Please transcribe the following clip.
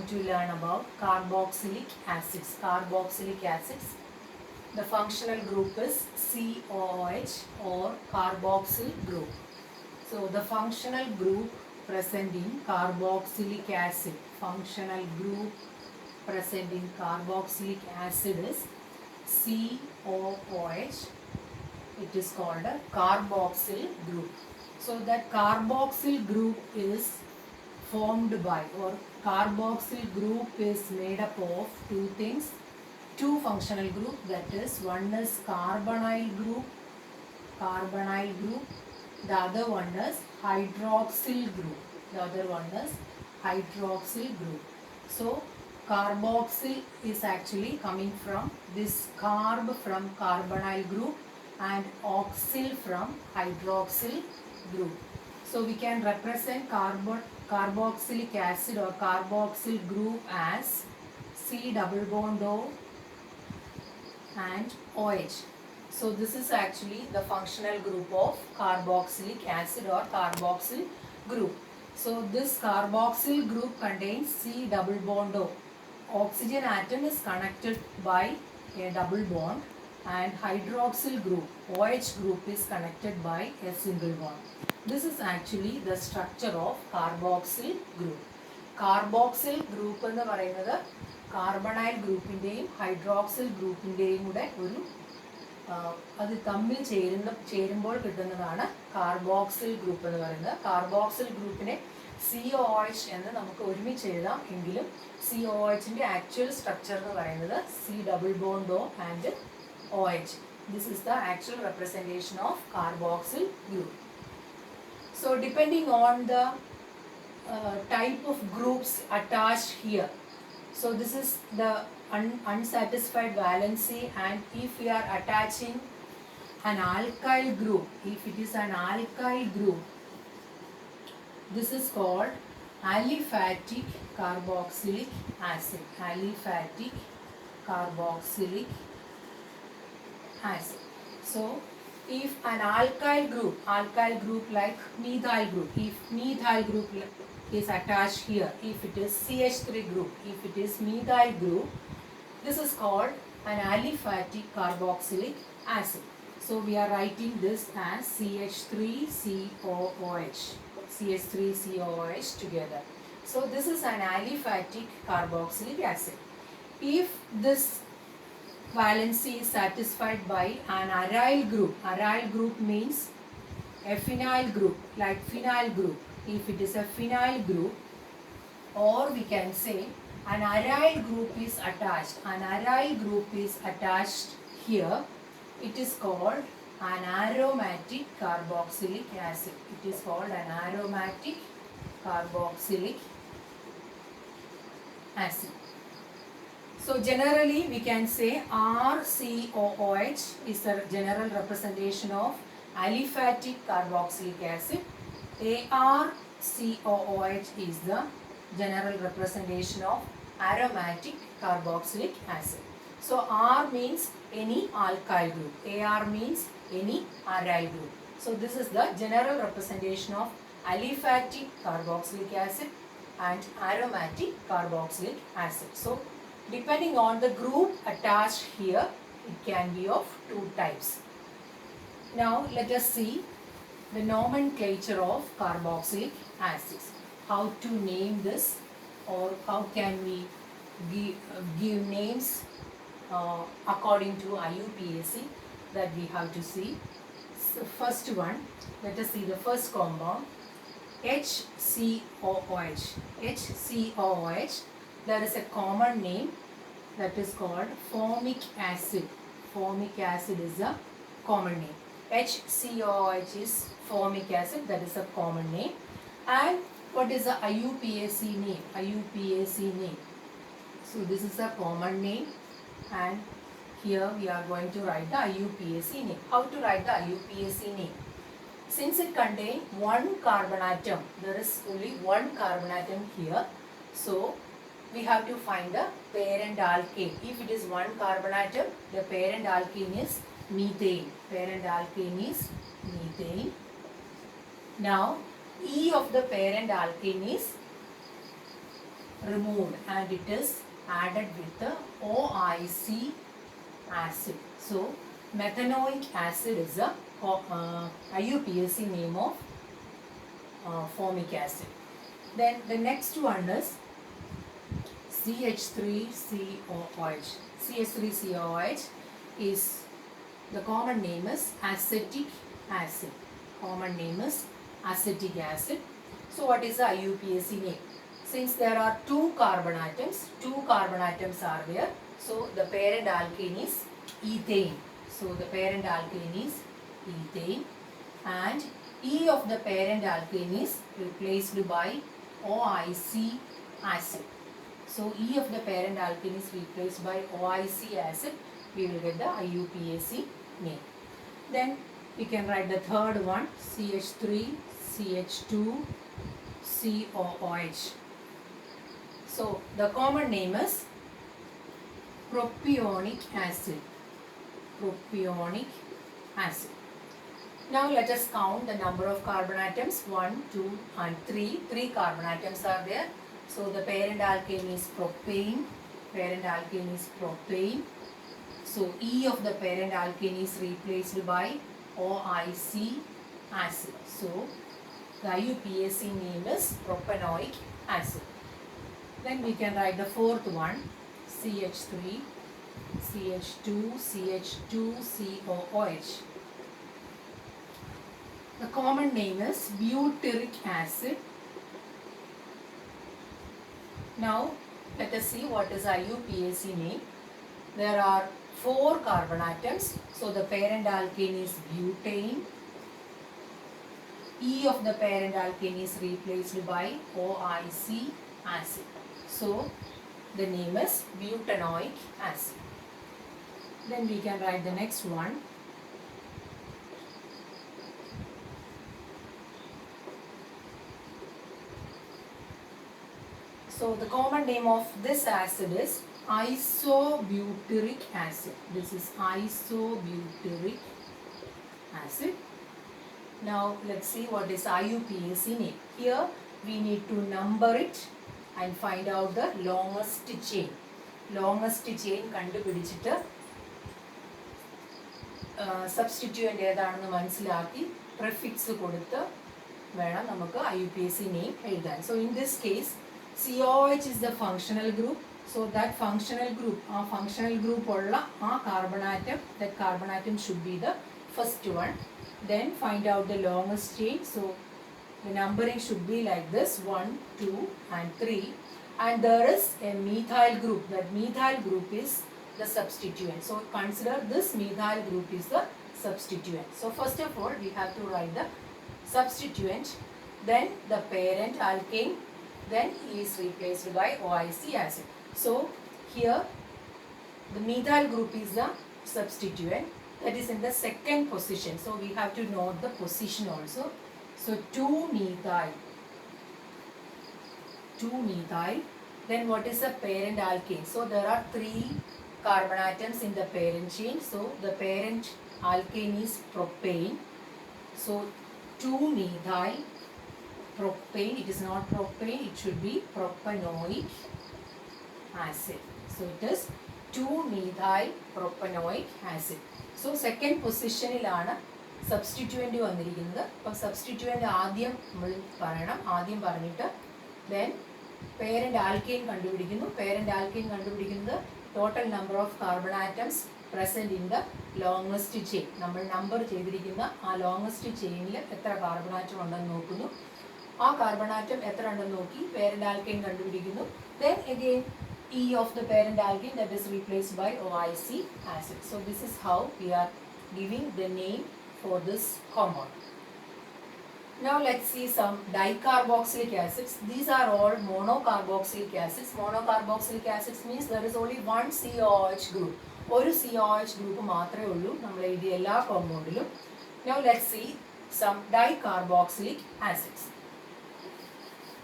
going to learn about carboxylic acids. Carboxylic acids. The functional group is COOH or carboxyl group. So the functional group present in carboxylic acid. Functional group present in carboxylic acid is COOH. It is called a carboxyl group. So that carboxyl group is formed by, or carboxyl group is made up of two things, two functional group, that is one is carbonyl group, the other one is hydroxyl group, So carboxyl is actually coming from this carb from carbonyl group and oxyl from hydroxyl group. So we can represent carboxylic acid or carboxyl group as C double bond O and OH. So this is actually the functional group of carboxylic acid or carboxyl group. So this carboxyl group contains C double bond O. Oxygen atom is connected by a double bond, and hydroxyl group, OH group, is connected by a single bond. This is actually the structure of carboxyl group. Carboxyl group എന്ന് പറയുന്നത് carbonyl ഗ്രൂപ്പിൻ്റെയും hydroxyl ഗ്രൂപ്പിൻ്റെയും കൂടെ ഒരു അത് തമ്മിൽ ചേരുമ്പോൾ കിട്ടുന്നതാണ് carboxyl group എന്ന് പറയുന്നത്. കാർബോക്സിൽ ഗ്രൂപ്പിനെ COOH എന്ന് നമുക്ക് ഒരുമിച്ച് എഴുതാം, എങ്കിലും COOHൻ്റെ ആക്ച്വൽ സ്ട്രക്ചർ എന്ന് പറയുന്നത് C double bond O and OH. This is the actual representation of carboxyl group. So depending on the type of groups attached here, so this is the unsatisfied valency, and if we are attaching an alkyl group, if it is an alkyl group, this is called aliphatic carboxylic acid. Aliphatic carboxylic acid. So if an alkyl group like methyl group, if methyl group is attached here, if it is CH3 group, if it is methyl group, this is called an aliphatic carboxylic acid. So we are writing this as CH3COOH, CH3COOH together. So this is an aliphatic carboxylic acid. If this valency is satisfied by an aryl group means a phenyl group, like phenyl group. If it is a phenyl group, or we can say an aryl group is attached here, it is called an aromatic carboxylic acid. It is called an aromatic carboxylic acid. So generally we can say RCOOH is the general representation of aliphatic carboxylic acid. ArCOOH is the general representation of aromatic carboxylic acid. So R means any alkyl group, AR means any aryl group. So this is the general representation of aliphatic carboxylic acid and aromatic carboxylic acid. So depending on the group attached here, it can be of two types. Now let us see the nomenclature of carboxylic acids. How to name this, or how can we give names according to IUPAC, that we have to see. So first one, let us see the first compound, HCOOH. HCOOH, there is a common name that is called formic acid. Formic acid is a common name. HCOOH is formic acid, that is a common name. And what is the IUPAC name? IUPAC name. So this is a common name, and here we are going to write the IUPAC name. How to write the IUPAC name? Since it contains one carbon atom, there is only one carbon atom here. So we have to find the parent alkane. If it is one carbon atom, the parent alkane is methane. Parent alkane is methane. Now E of the parent alkane is removed and it is added with the OIC acid. So methanoic acid is a IUPAC name of formic acid. Then the next one is CH3COOH. CH3COOH is, the common name is acetic acid. Common name is acetic acid. So what is the IUPAC name? Since there are two carbon atoms are there. So the parent alkane is ethane. So the parent alkane is ethane, and E of the parent alkane is replaced by OIC acid. So E of the parent alkane is replaced by OIC acid. We will get the IUPAC name. Then we can write the third one, CH3CH2COOH. So the common name is propionic acid. Propionic acid. Now let us count the number of carbon atoms. 1, 2 and 3. 3 carbon atoms are there. So the parent alkane is propane. Parent alkane is propane. So E of the parent alkane is replaced by OIC acid. So the IUPAC name is propanoic acid. Then we can write the fourth one, CH3, CH2, CH2COOH. The common name is butyric acid. Now let us see what is IUPAC name. There are 4 carbon atoms. So the parent alkane is butane. E of the parent alkane is replaced by OIC acid. So the name is butanoic acid. Then we can write the next one. So the common name of this acid is isobutyric acid. This is isobutyric acid. Now let's see what is IUPAC name. Here we need to number it and find out the longest chain. Longest chain കണ്ടുപിടിച്ചിട്ട് substituent ഏതാണെന്ന് മനസ്സിലാക്കി prefix കൊടുത്ത് വേണം നമുക്ക് IUPAC name എഴുതാൻ. So in this case COOH is the functional group. So that functional group ഉള്ള ആ carbon atom, that carbon atom should be the first one. Then find out the longest chain. So the numbering should be like this, 1, 2 and 3. And there is a methyl group. That methyl group is the substituent. So consider this methyl group is the substituent. So first of all we have to write the substituent, then the parent alkane, then he is replaced by OIC acid. So here the methyl group is the substituent, that is in the second position. So we have to note the position also. So 2-methyl. Then what is the parent alkane? So there are 3 carbon atoms in the parent chain. So the parent alkane is propane. So 2-methyl propane. It is not propane, it should be propanoic acid. So it is 2-methyl propanoic acid. So second positionilana substituent വന്നിരിക്കുന്നത്. അപ്പോൾ substituent ആദ്യം നമ്മൾ പറയണം. ആദ്യം പറഞ്ഞിട്ട് then parent alkane കണ്ടുപിടിക്കുന്നു. Parent alkane കണ്ടുപിടിക്കുന്നത് total number of carbon atoms present in the longest chain. നമ്മൾ നമ്പർ ചെയ്തിരിക്കുന്ന ആ longest chainൽ എത്ര carbon atom ഉണ്ടെന്ന് നോക്കുന്നു. ആ carbon atom എത്ര ഉണ്ടെന്ന് നോക്കി parent alkane കണ്ടുപിടിക്കുന്നു. Then again E of the parent alkane, that is replaced by OIC acid. So this is how we are giving the name for this compound. Now let's see some dicarboxylic acids. These are all monocarboxylic acids. Monocarboxylic acids means there is only one COOH group. ഒരു COOH group മാത്രമേ ഉള്ളൂ നമ്മൾ എഴുതിയ എല്ലാ കോമ്പൗണ്ടിലും. Now let's see some dicarboxylic acids.